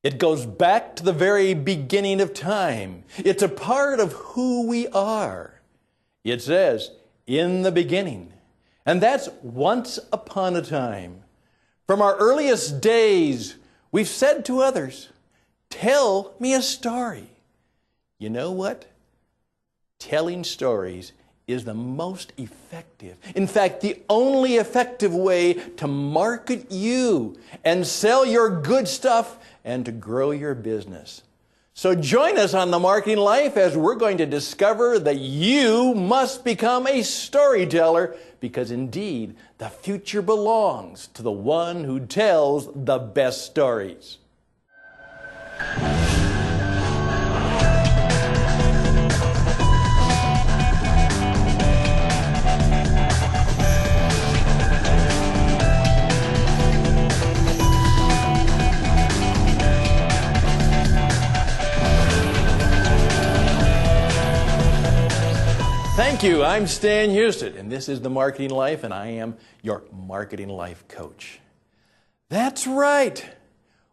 It goes back to the very beginning of time. It's a part of who we are. It says, in the beginning. And that's once upon a time. From our earliest days, we've said to others, tell me a story. You know what? Telling stories is the most effective, in fact, the only effective way to market you and sell your good stuff and to grow your business. So join us on The Marketing Life as we're going to discover that you must become a storyteller, because indeed, the future belongs to the one who tells the best stories. Thank you. I'm Stan Houston, and this is The Marketing Life, and I am your Marketing Life coach. That's right.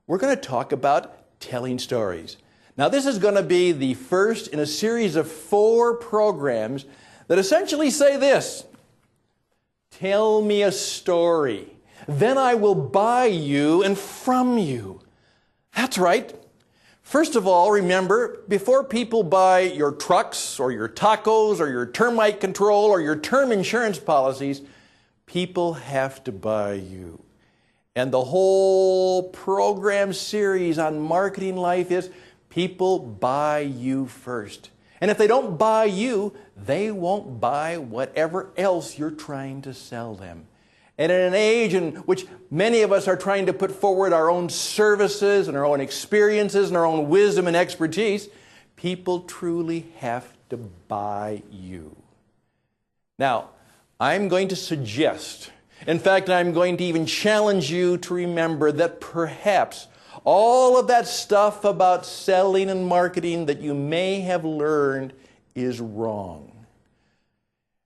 We're going to talk about telling stories. Now, this is going to be the first in a series of 4 programs that essentially say this: tell me a story, then I will buy you and from you. That's right. First of all, remember, before people buy your trucks or your tacos or your termite control or your term insurance policies, people have to buy you. And the whole program series on Marketing Life is people buy you first. And if they don't buy you, they won't buy whatever else you're trying to sell them. And in an age in which many of us are trying to put forward our own services and our own experiences and our own wisdom and expertise, people truly have to buy you. Now, I'm going to suggest, in fact, I'm going to even challenge you to remember that perhaps all of that stuff about selling and marketing that you may have learned is wrong.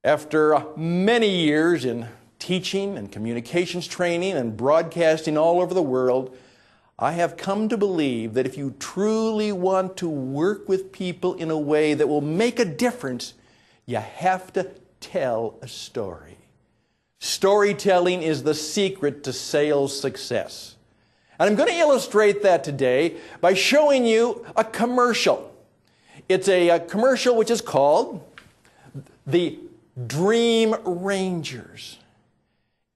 After many years in teaching and communications training and broadcasting all over the world, I have come to believe that if you truly want to work with people in a way that will make a difference, you have to tell a story. Storytelling is the secret to sales success. And I'm going to illustrate that today by showing you a commercial. It's a commercial which is called the Dream Rangers.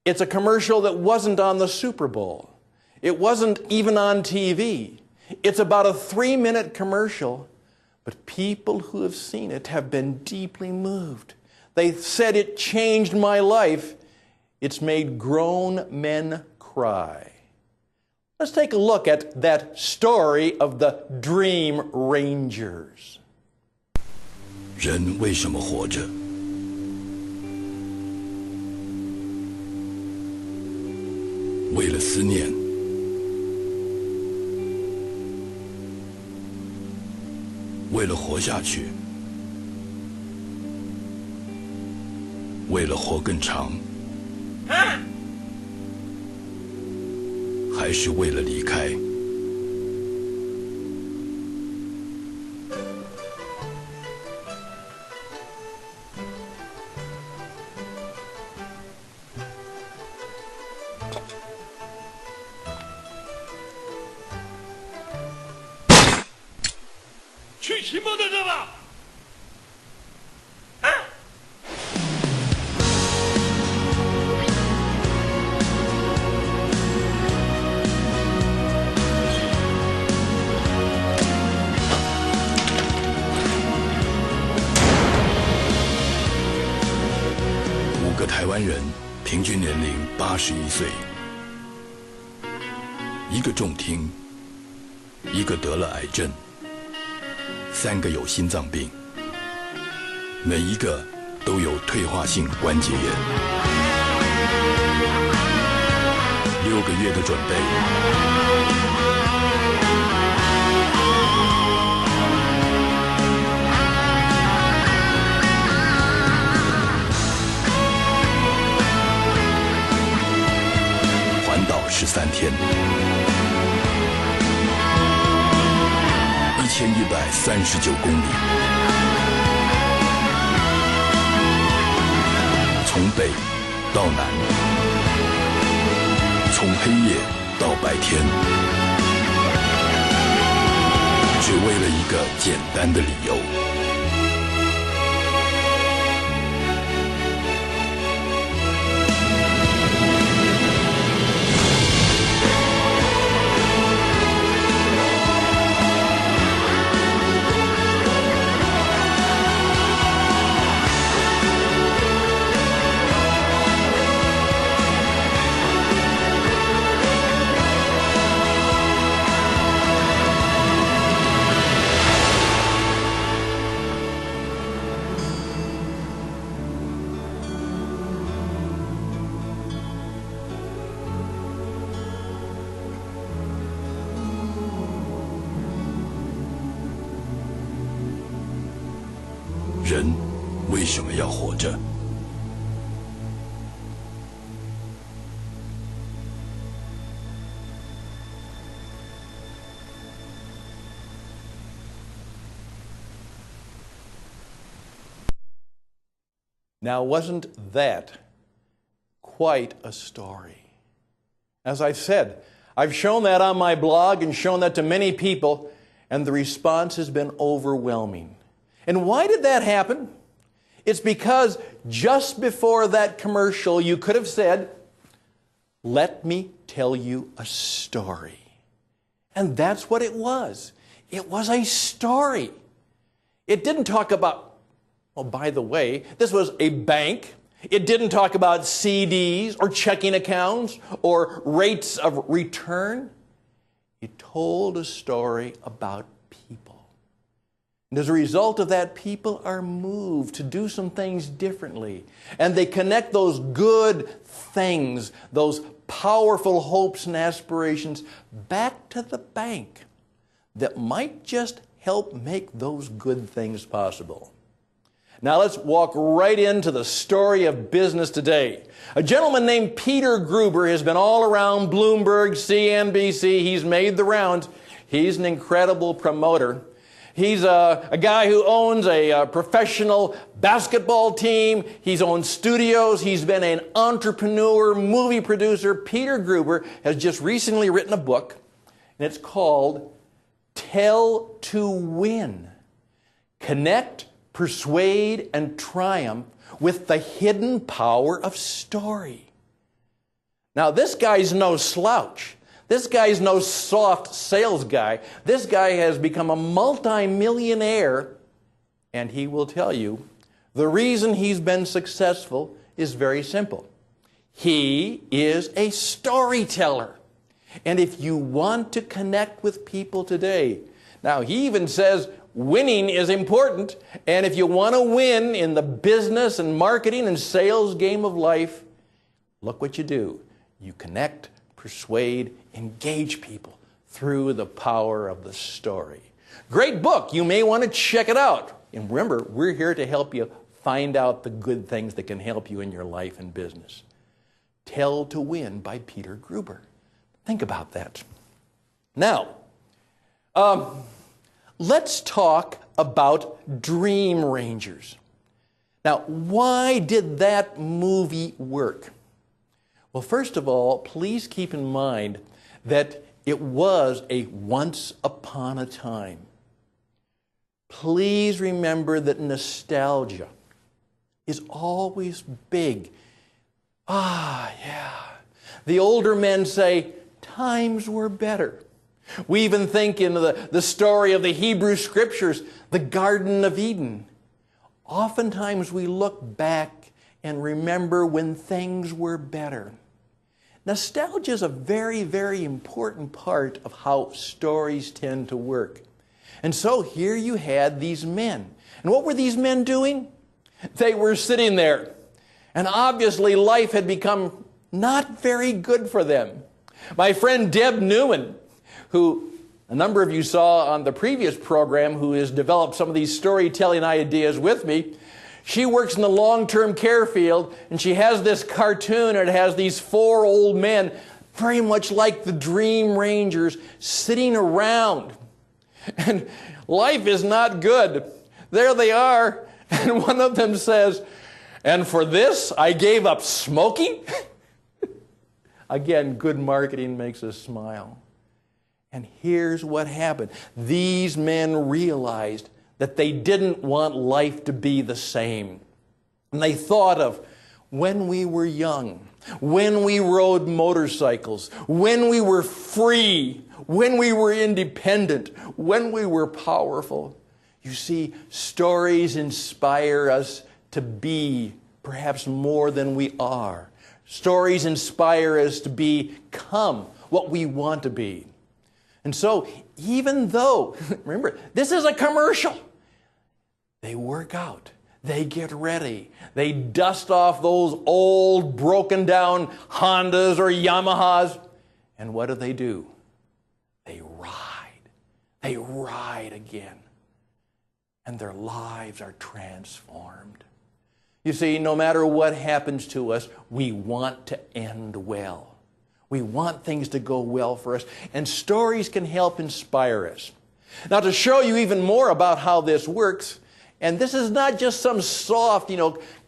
It's a commercial that wasn't on the Super Bowl. It wasn't even on TV. It's about a 3-minute commercial, but people who have seen it have been deeply moved. They said it changed my life. It's made grown men cry. Let's take a look at that story of the Dream Rangers. 人为什么活着？为了思念，为了活下去，为了活更长，还是为了离开？去骑摩托车吧！5个台湾人，平均年龄81岁，1个重听，1个得了癌症。3个有心脏病，每一个都有退化性关节炎。6个月的准备，环岛13天。2139公里，从北到南，从黑夜到白天，只为了一个简单的理由。人为什么要活着？Now, wasn't that quite a story? As I've said, I've shown that on my blog and shown that to many people, and the response has been overwhelming. And why did that happen? It's because just before that commercial, you could have said, "Let me tell you a story." And that's what it was. It was a story. It didn't talk about, oh, by the way, this was a bank. It didn't talk about CDs or checking accounts or rates of return. It told a story about people. And as a result of that, people are moved to do some things differently. And they connect those good things, those powerful hopes and aspirations, back to the bank that might just help make those good things possible. Now let's walk right into the story of business today. A gentleman named Peter Gruber has been all around Bloomberg, CNBC. He's made the rounds. He's an incredible promoter. He's a guy who owns a professional basketball team. He's owned studios. He's been an entrepreneur, movie producer. Peter Gruber has just recently written a book, and it's called Tell to Win. Connect, persuade, and triumph with the hidden power of story. Now, this guy's no slouch. This guy's no soft sales guy. This guy has become a multi-millionaire, and he will tell you the reason he's been successful is very simple. He is a storyteller. And if you want to connect with people today, now he even says winning is important, and if you want to win in the business and marketing and sales game of life, look what you do. You connect, persuade, engage people through the power of the story. Great book. You may want to check it out. And remember, we're here to help you find out the good things that can help you in your life and business. Tell to Win by Peter Gruber. Think about that. Now, let's talk about Dream Rangers. Now, why did that movie work? Well, first of all, please keep in mind that it was a once upon a time. Please remember that nostalgia is always big. Ah, yeah. The older men say, times were better. We even think in the story of the Hebrew Scriptures, the Garden of Eden. Oftentimes we look back and remember when things were better. Nostalgia is a very, very important part of how stories tend to work. And so here you had these men. And what were these men doing? They were sitting there. And obviously life had become not very good for them. My friend Deb Newman, who a number of you saw on the previous program, who has developed some of these storytelling ideas with me, she works in the long-term care field, and she has this cartoon, and it has these four old men, very much like the Dream Rangers, sitting around. And life is not good. There they are, and one of them says, "And for this, I gave up smoking?" Again, good marketing makes us smile. And here's what happened. These men realized that they didn't want life to be the same. And they thought of when we were young, when we rode motorcycles, when we were free, when we were independent, when we were powerful. You see, stories inspire us to be perhaps more than we are. Stories inspire us to become what we want to be. And so, even though, remember, this is a commercial, they work out, they get ready, they dust off those old broken down Hondas or Yamahas, and what do? They ride again, and their lives are transformed. You see, no matter what happens to us, we want to end well. We want things to go well for us, and stories can help inspire us. Now, to show you even more about how this works, and this is not just some soft,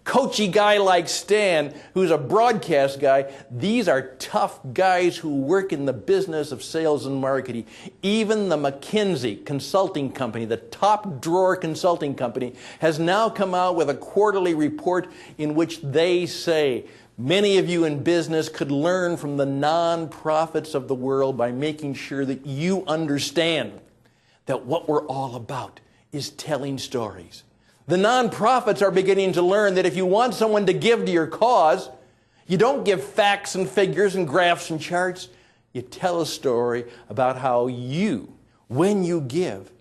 coachy guy like Stan, who's a broadcast guy. These are tough guys who work in the business of sales and marketing. Even the McKinsey consulting company, the top drawer consulting company, has now come out with a quarterly report in which they say, many of you in business could learn from the nonprofits of the world by making sure that you understand that what we're all about is telling stories. The nonprofits are beginning to learn that if you want someone to give to your cause, you don't give facts and figures and graphs and charts. You tell a story about how you, when you give,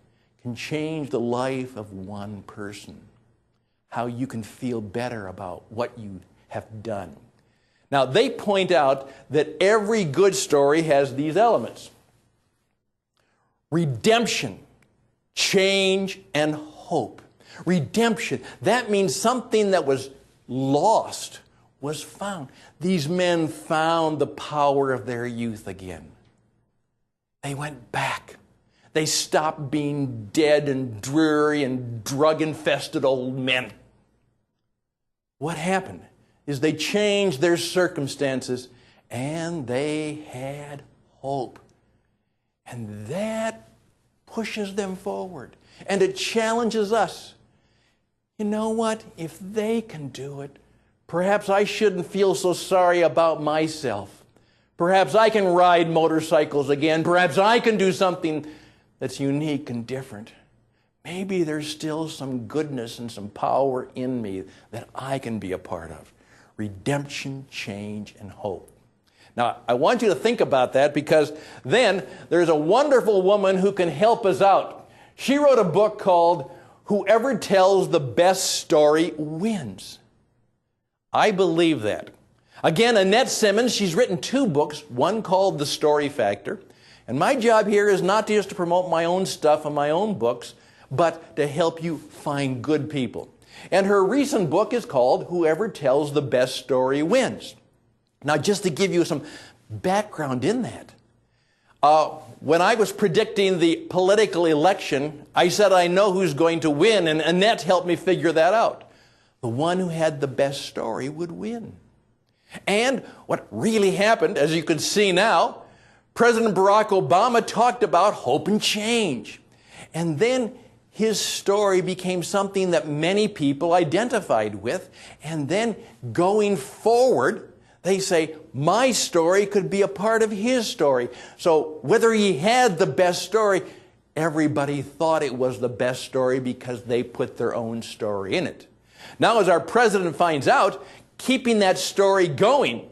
can change the life of one person. How you can feel better about what you have done. Now, they point out that every good story has these elements: redemption, change, and hope. Redemption, that means something that was lost was found. These men found the power of their youth again. They went back. They stopped being dead and dreary and drug-infested old men. What happened is they changed their circumstances and they had hope. And that pushes them forward. And it challenges us. You know what? If they can do it, perhaps I shouldn't feel so sorry about myself. Perhaps I can ride motorcycles again. Perhaps I can do something that's unique and different. Maybe there's still some goodness and some power in me that I can be a part of. Redemption, change, and hope. Now, I want you to think about that, because then there's a wonderful woman who can help us out. She wrote a book called "Whoever Tells the Best Story Wins." I believe that. Again, Annette Simmons, she's written 2 books, one called The Story Factor. And my job here is not just to promote my own stuff and my own books, but to help you find good people. And her recent book is called "Whoever Tells the Best Story Wins." Now, just to give you some background in that, when I was predicting the political election, I said I know who's going to win, and Annette helped me figure that out. The one who had the best story would win. And what really happened, as you can see now, President Barack Obama talked about hope and change. And then his story became something that many people identified with. And then going forward, they say, my story could be a part of his story. So whether he had the best story, everybody thought it was the best story because they put their own story in it. Now, as our president finds out, keeping that story going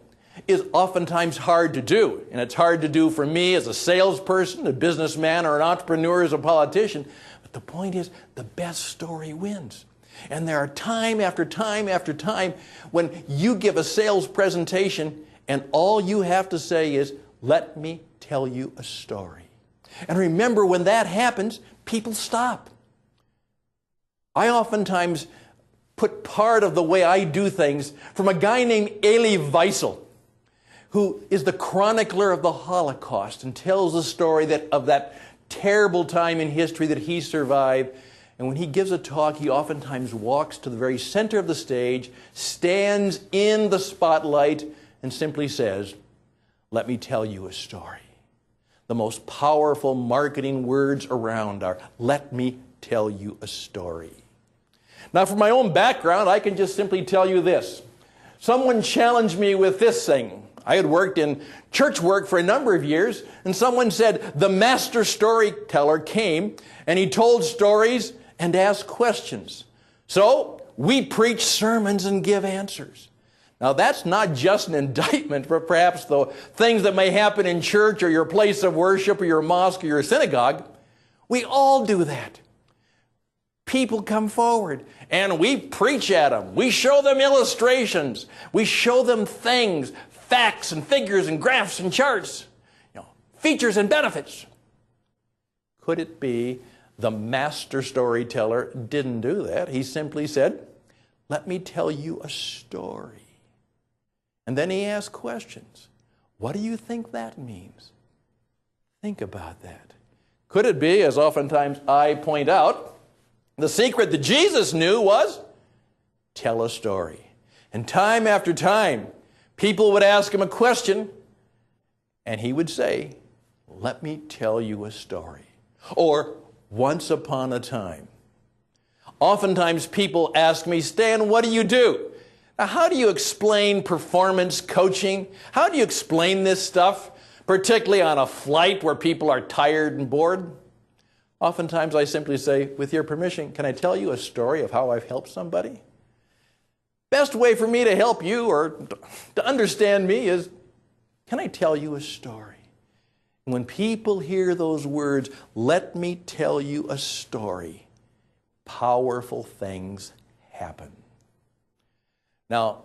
is oftentimes hard to do. And it's hard to do for me as a salesperson, a businessman, or an entrepreneur, as a politician. But the point is, the best story wins. And there are time after time after time when you give a sales presentation and all you have to say is, "Let me tell you a story." And remember, when that happens, people stop. I oftentimes put part of the way I do things from a guy named Elie Wiesel, who is the chronicler of the Holocaust and tells the story of that terrible time in history that he survived. And when he gives a talk, he oftentimes walks to the very center of the stage, stands in the spotlight, and simply says, "Let me tell you a story." The most powerful marketing words around are, "Let me tell you a story." Now, from my own background, I can just simply tell you this. Someone challenged me with this thing. I had worked in church work for a number of years, and someone said the Master Storyteller came, and he told stories and asked questions. So we preach sermons and give answers. Now, that's not just an indictment for perhaps the things that may happen in church or your place of worship or your mosque or your synagogue. We all do that. People come forward and we preach at them. We show them illustrations. We show them things, facts and figures and graphs and charts, features and benefits. Could it be the Master Storyteller didn't do that? He simply said, "Let me tell you a story." And then he asked questions. What do you think that means? Think about that. Could it be, as oftentimes I point out, the secret that Jesus knew was tell a story. And time after time, people would ask him a question, and he would say, "Let me tell you a story." Or, "Once upon a time." Oftentimes people ask me, "Stan, what do you do?" Now, how do you explain performance coaching? How do you explain this stuff, particularly on a flight where people are tired and bored? Oftentimes I simply say, "With your permission, can I tell you a story of how I've helped somebody?" Best way for me to help you or to understand me is, can I tell you a story? And when people hear those words, "Let me tell you a story," powerful things happen. Now,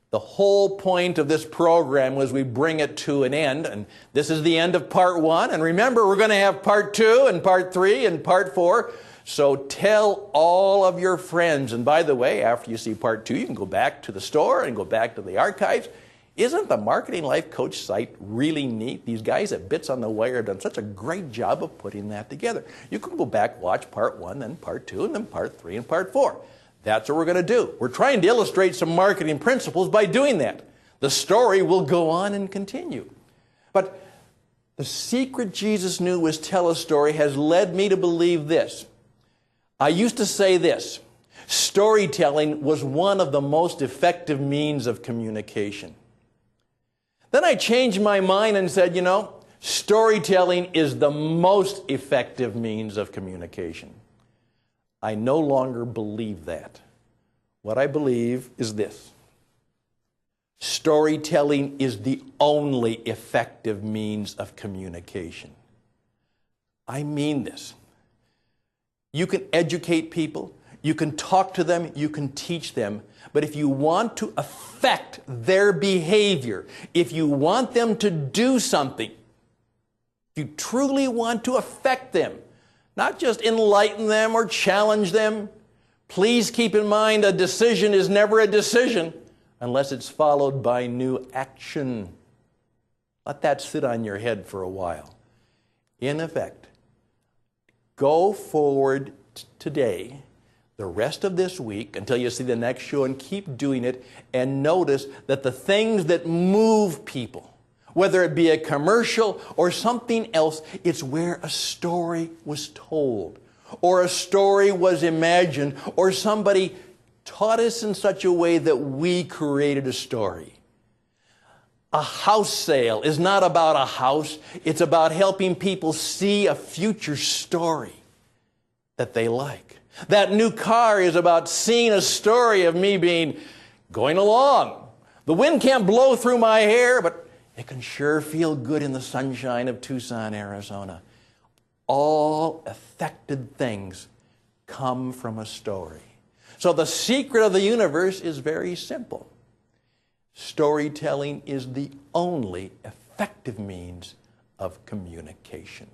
the whole point of this program was we bring it to an end, and this is the end of part 1. And remember, we're going to have part 2 and part 3 and part 4. So tell all of your friends. And by the way, after you see part 2, you can go back to the store and go back to the archives. Isn't the Marketing Life Coach site really neat? These guys at Bits on the Wire have done such a great job of putting that together. You can go back, watch part 1, then part 2, and then part 3 and part 4. That's what we're going to do. We're trying to illustrate some marketing principles by doing that. The story will go on and continue. But the secret Jesus knew was tell a story has led me to believe this. I used to say this: storytelling was one of the most effective means of communication. Then I changed my mind and said, storytelling is the most effective means of communication. I no longer believe that. What I believe is this: storytelling is the only effective means of communication. I mean this. You can educate people, you can talk to them, you can teach them, but if you want to affect their behavior, if you want them to do something, if you truly want to affect them, not just enlighten them or challenge them, please keep in mind a decision is never a decision unless it's followed by new action. Let that sit on your head for a while. In effect, go forward today, the rest of this week, until you see the next show, and keep doing it, and notice that the things that move people, whether it be a commercial or something else, it's where a story was told, or a story was imagined, or somebody taught us in such a way that we created a story. A house sale is not about a house. It's about helping people see a future story that they like. That new car is about seeing a story of me going along. The wind can't blow through my hair, but it can sure feel good in the sunshine of Tucson, Arizona. All affected things come from a story. So the secret of the universe is very simple. Storytelling is the only effective means of communication.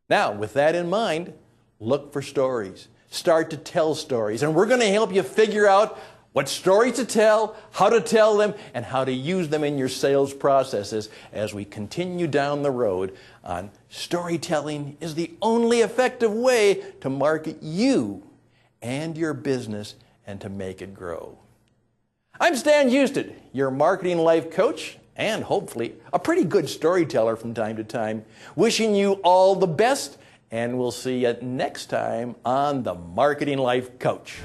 Now, with that in mind, look for stories. Start to tell stories. And we're going to help you figure out what stories to tell, how to tell them, and how to use them in your sales processes as we continue down the road on storytelling is the only effective way to market you and your business and to make it grow. I'm Stan Houston, your marketing life coach and hopefully a pretty good storyteller from time to time, wishing you all the best, and we'll see you next time on the Marketing Life Coach.